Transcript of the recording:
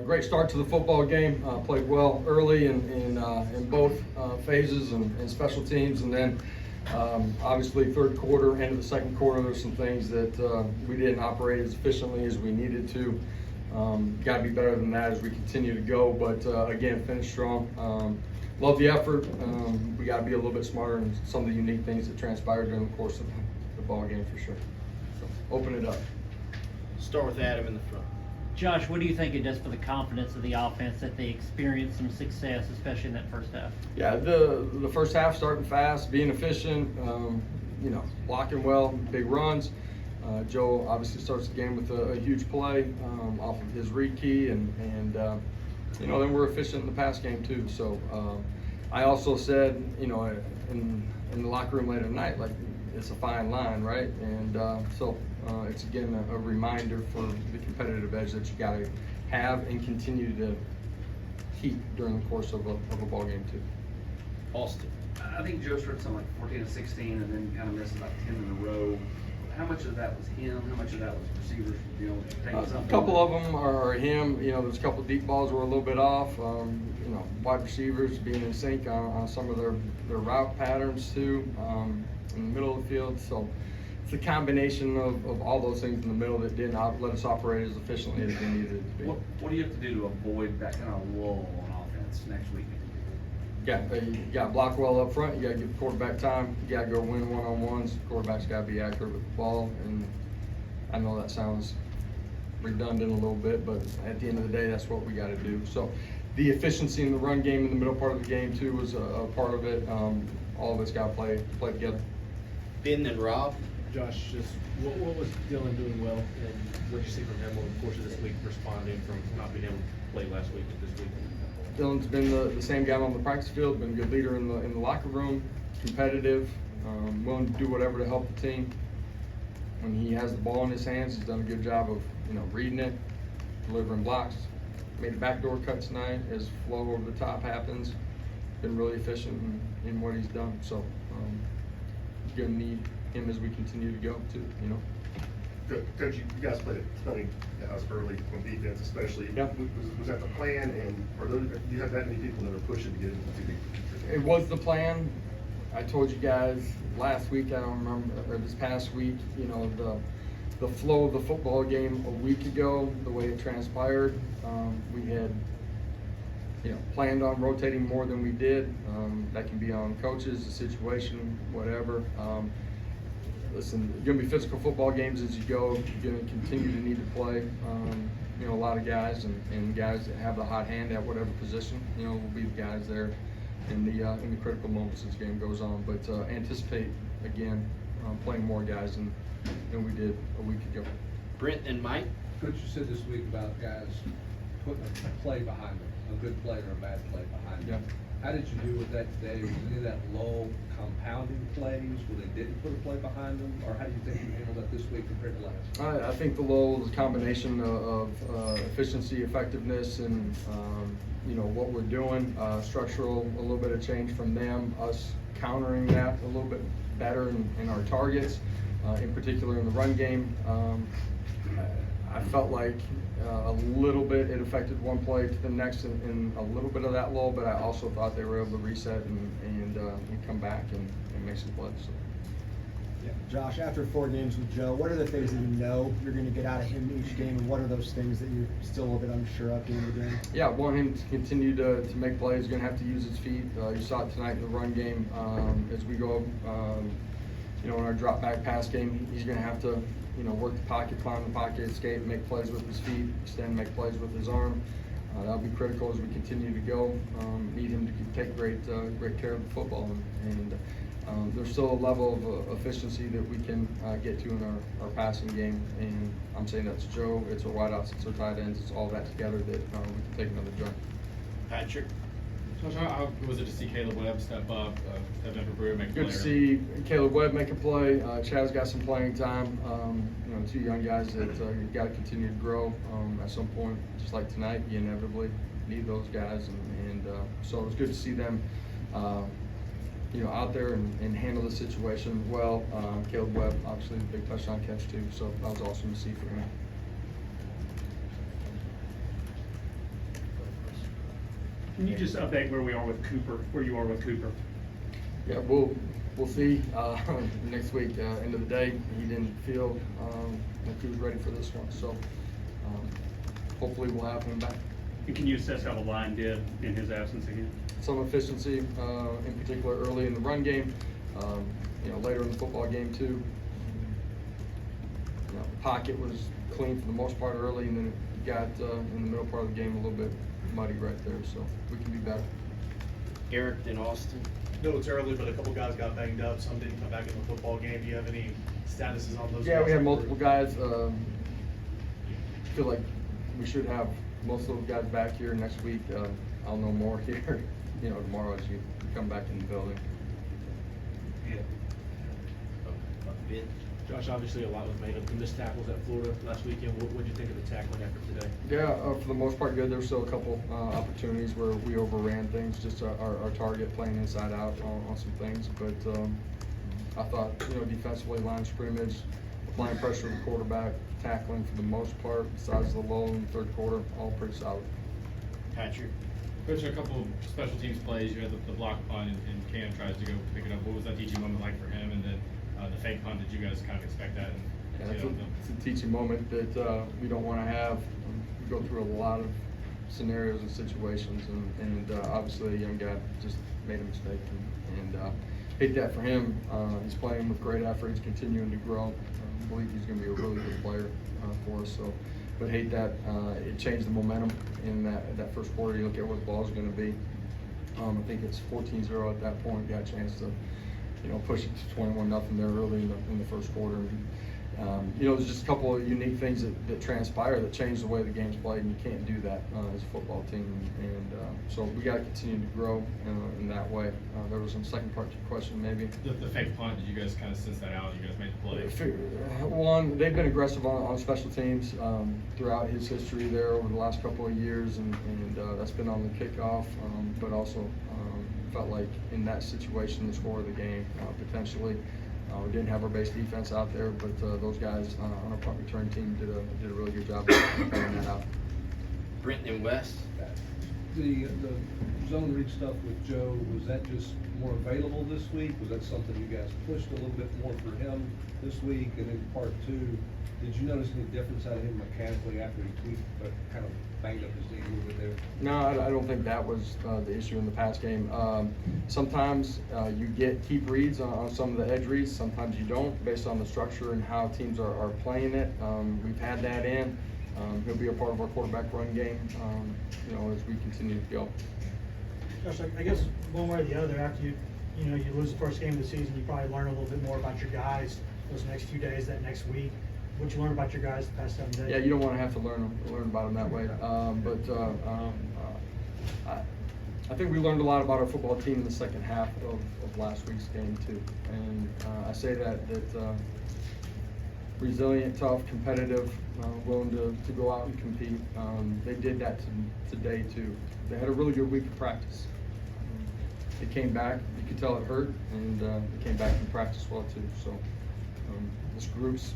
Great start to the football game. Played well early in both phases and special teams, and then obviously third quarter, end of the second quarter, there's some things that we didn't operate as efficiently as we needed to. Got to be better than that as we continue to go, but again, finished strong. Love the effort. We got to be a little bit smarter in some of the unique things that transpired during the course of the ball game for sure. So open it up. Start with Adam in the front. Josh, what do you think it does for the confidence of the offense that they experienced some success, especially in that first half? Yeah, the first half starting fast, being efficient, blocking well, big runs. Joe obviously starts the game with a huge play off of his read key, and then we're efficient in the pass game too. So I also said, in the locker room later tonight, like it's a fine line, right? And so it's again a reminder for the competitive edge that you got to have and continue to keep during the course of a ball game too. Austin. I think Joe started something like 14 to 16 and then kind of missed about 10 in a row. How much of that was him? How much of that was receivers, taking something? A couple of them are him. There's a couple of deep balls were a little bit off. Wide receivers being in sync on some of their route patterns too, in the middle of the field. So it's a combination of all those things in the middle that didn't let us operate as efficiently as we needed it to be. What do you have to do to avoid that kind of lull on offense next week? You got to block well up front. You got to give the quarterback time. You got to go win one-on-ones. The quarterback's got to be accurate with the ball. And I know that sounds redundant a little bit, but at the end of the day, that's what we got to do. So the efficiency in the run game in the middle part of the game too was a part of it. All of us got to play together. Ben and Rob. Josh, just what was Dylan doing well, and what did you see from him over the course of this week, responding from not being able to play last week to this week? Dylan's been the same guy on the practice field, been a good leader in the locker room, competitive, willing to do whatever to help the team. When he has the ball in his hands, he's done a good job of reading it, delivering blocks. Made a backdoor cut tonight as flow over the top happens. Been really efficient in what he's done. So you're gonna need him as we continue to go too. Coach, you guys played a stunning house early on defense, especially. Yeah. Was that the plan? And do you have that many people that are pushing to get into the team? It was the plan. I told you guys last week, I don't remember, or this past week, the flow of the football game a week ago, the way it transpired, we had planned on rotating more than we did. That can be on coaches, the situation, whatever. Listen, you're going to be physical football games as you go. You're going to continue to need to play. A lot of guys and guys that have the hot hand at whatever position, will be the guys there in the critical moments as the game goes on. But anticipate, again, playing more guys than we did a week ago. Brent and Mike. Coach, you said this week about guys putting a play behind them, a good play or a bad play behind them. Yeah. How did you do with that today? Was any of that lull compounding plays where they didn't put a play behind them? Or how do you think you handled that this week compared to last? I think the lull is a combination of efficiency, effectiveness, and what we're doing. Structural, a little bit of change from them, us countering that a little bit better in our targets, in particular in the run game. I felt like a little bit it affected one play to the next in a little bit of that lull, but I also thought they were able to reset and come back and make some plays. So. Yeah. Josh, after 4 games with Joe, what are the things that you're going to get out of him each game, and what are those things that you're still a little bit unsure of during the game? Yeah, I want him to continue to make plays. He's going to have to use his feet. You saw it tonight in the run game. As we go, in our drop back pass game, he's going to have to work the pocket, climb the pocket, escape, make plays with his feet, extend, make plays with his arm. That'll be critical as we continue to go. Need him to take great care of the football, and there's still a level of efficiency that we can get to in our passing game. And I'm saying that's Joe, it's our wideouts, it's our tight ends, it's all that together that we can take another jump. Patrick. Josh, how was it to see Caleb Webb step up, step in for Brewer, make a play? Good to see Caleb Webb make a play. Chad's got some playing time. 2 young guys that you've got to continue to grow. At some point, just like tonight, you inevitably need those guys, and so it was good to see them, out there and handle the situation well. Caleb Webb, obviously, a big touchdown catch too, so that was awesome to see for him. Can you just update where you are with Cooper? Yeah, we'll see, next week. End of the day, he didn't feel, like he was ready for this one, so, hopefully we'll have him back. And can you assess how the line did in his absence again? Some efficiency, in particular early in the run game, later in the football game too. The pocket was clean for the most part early, and then it got, in the middle part of the game, a little bit muddy right there, so we can be better. Eric in Austin. No, it's early, but a couple guys got banged up, some didn't come back in the football game. Do you have any statuses on those? Yeah, guys? we had multiple guys. Feel like we should have most of those guys back here next week. I'll know more here, tomorrow as you come back in the building. Yeah. Ben. Josh, obviously a lot was made of the missed tackles at Florida last weekend. What'd you think of the tackling effort today? Yeah, for the most part, good. There were still a couple opportunities where we overran things, just our target playing inside out on some things. But I thought, defensively, line of scrimmage, applying pressure to the quarterback, tackling for the most part, besides the lull in the third quarter, all pretty solid. Patrick. Coach, a couple of special teams plays, you had the block punt and Cam tries to go pick it up. What was that teaching moment like for him? And then the fake punt, did you guys kind of expect that? Yeah, it's a teaching moment that we don't want to have. We go through a lot of scenarios and situations, and obviously a young guy just made a mistake, and hate that for him. He's playing with great effort. He's continuing to grow. I believe he's going to be a really good player for us. So, but hate that it changed the momentum in that first quarter. You look at where the ball's going to be. I think it's 14-0 at that point. Got a chance to push it to 21-0 there early in the first quarter. There's just a couple of unique things that transpire that change the way the game's played, and you can't do that as a football team. And so we got to continue to grow in that way. There was some second part to your question, maybe. The fake punt, did you guys kind of sense that out? You guys made the play? One, they've been aggressive on special teams throughout his history there over the last couple of years, and that's been on the kickoff, but also felt like in that situation, the score of the game, potentially. We didn't have our base defense out there, but those guys on our punt return team did a really good job of clearing that out. Brent in West. The zone read stuff with Joe, was that just more available this week? Was that something you guys pushed a little bit more for him this week? And then part two, did you notice any difference out of him mechanically after he tweaked, but kind of banged up his knee a little bit there? No, I don't think that was the issue in the pass game. Sometimes you keep reads on some of the edge reads, sometimes you don't, based on the structure and how teams are playing it. We've had that in. He'll be a part of our quarterback run game, as we continue to go. Josh, I guess one way or the other, after you lose the first game of the season, you probably learn a little bit more about your guys those next few days, that next week. What'd you learn about your guys the past 7 days? Yeah, you don't want to have to learn about them that way. I think we learned a lot about our football team in the second half of last week's game too. And I say that resilient, tough, competitive, willing to go out and compete. They did that today too. They had a really good week of practice. They came back, you could tell it hurt, and they came back and practiced well too. So this group's